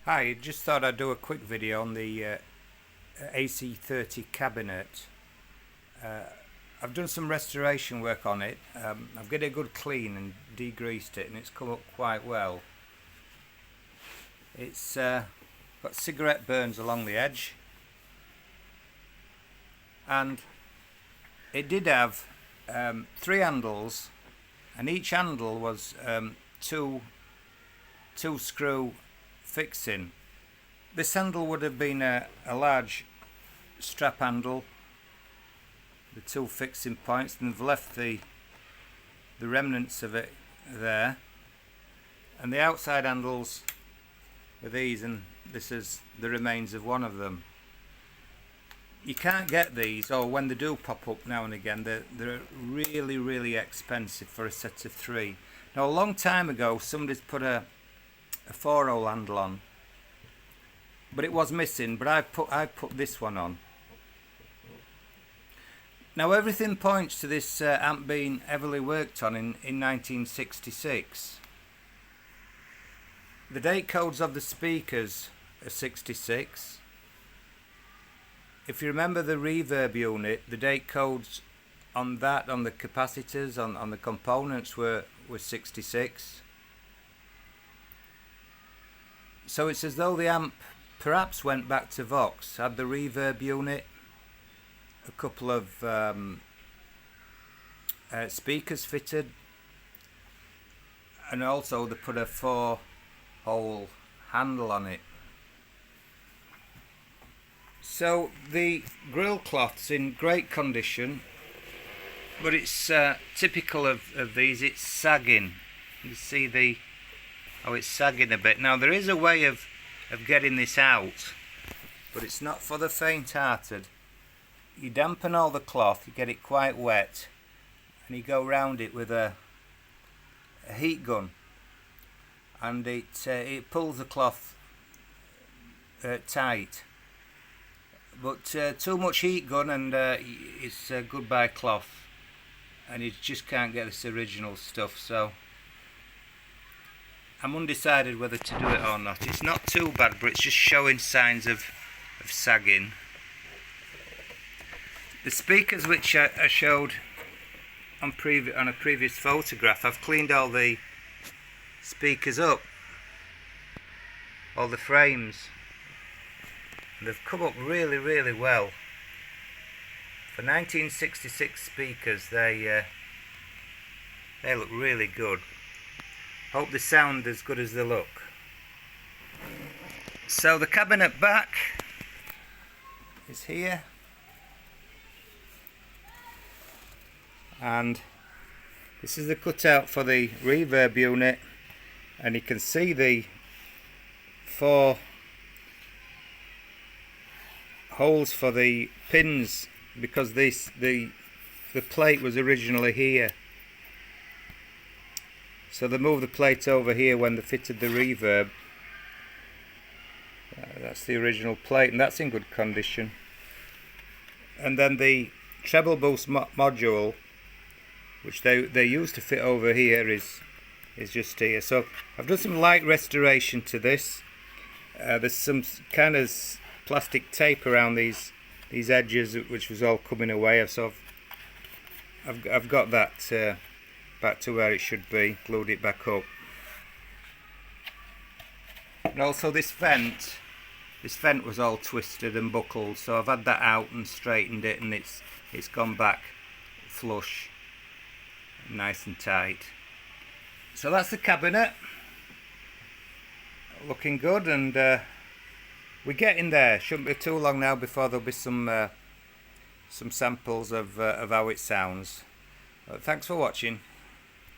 Hi, just thought I'd do a quick video on the AC30 cabinet. I've done some restoration work on it. I've given it a good clean and degreased it, and it's come up quite well. It's got cigarette burns along the edge, and it did have 3 handles, and each handle was two screw fixing. This handle would have been a large strap handle, the 2 fixing points, and they've left the remnants of it there, and the outside handles are these, and this is the remains of one of them. You can't get these, or when they do pop up now and again, they're really expensive for a set of 3. Now, a long time ago somebody's put a 4-hole handle on, but it was missing, but I put this one on. Now everything points to this amp being heavily worked on in 1966. The date codes of the speakers are 66. If you remember the reverb unit, the date codes on that, on the capacitors, on the components were 66. So it's as though the amp perhaps went back to Vox, had the reverb unit, a couple of speakers fitted, and also they put a 4-hole handle on it. So the grill cloth's in great condition, but it's typical of these, it's sagging. You see how it's sagging a bit. Now there is a way of getting this out, but it's not for the faint-hearted. You dampen all the cloth, you get it quite wet, and you go round it with a heat gun, and it pulls the cloth tight. But too much heat gun and it's goodbye cloth, and you just can't get this original stuff. So I'm undecided whether to do it or not. It's not too bad, but it's just showing signs of sagging. The speakers which I showed on a previous photograph, I've cleaned all the speakers up, all the frames. They've come up really well. For 1966 speakers, they look really good. Hope they sound as good as they look. So the cabinet back is here, and this is the cutout for the reverb unit, and you can see the 4 holes for the pins, because the plate was originally here. So they moved the plate over here when they fitted the reverb. That's the original plate, and that's in good condition. And then the treble boost module, which they used to fit over here, is just here. So I've done some light restoration to this. There's some kind of plastic tape around these edges, which was all coming away. So I've got that back to where it should be, glued it back up. And also this vent was all twisted and buckled, so I've had that out and straightened it, and it's gone back flush, nice and tight. So that's the cabinet, looking good, and we're getting there. Shouldn't be too long now before there'll be some samples of how it sounds. Thanks for watching.